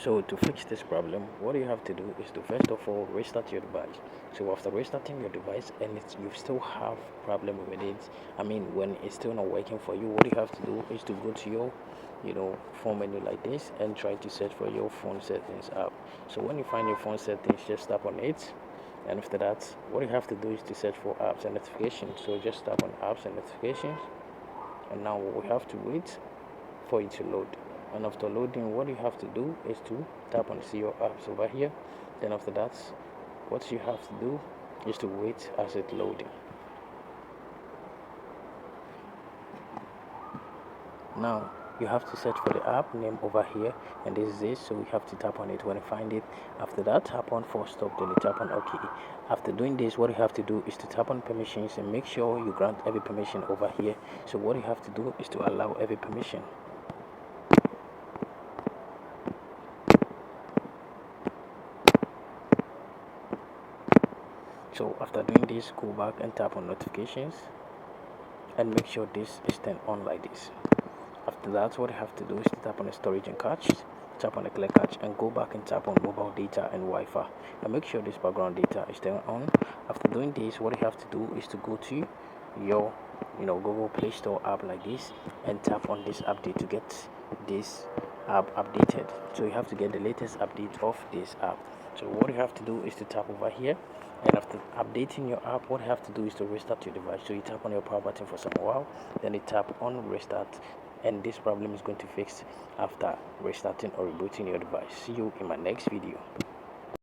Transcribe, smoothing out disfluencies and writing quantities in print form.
So to fix this problem, what you have to do is to first of all restart your device. So after restarting your device and you still have problem with it, I mean when it's still not working for you, what you have to do is to go to your phone menu like this and try to search for your phone settings app. So when you find your phone settings, just tap on it, and after that what you have to do is to search for apps and notifications. So just tap on apps and notifications, and now we have to wait for it to load. And after loading, what you have to do is to tap on see your apps over here. Then after that, what you have to do is to wait as it loading. Now you have to search for the app name over here, and this is it. So you have to tap on it when you find it. After that, tap on force stop, then you tap on OK. After doing this, what you have to do is to tap on permissions and make sure you grant every permission over here. So what you have to do is to allow every permission. So after doing this, go back and tap on notifications and make sure this is turned on like this. After that, what you have to do is to tap on the storage and cache, tap on the clear cache, and go back and tap on mobile data and Wi-Fi, and make sure this background data is turned on. After doing this, what you have to do is to go to your Google Play Store app like this and tap on this update to get this app updated. So you have to get the latest update of this app. So what you have to do is to tap over here, and after updating your app, what you have to do is to restart your device. So you tap on your power button for some while, then you tap on restart, and this problem is going to fix after restarting or rebooting your device. See you in my next video.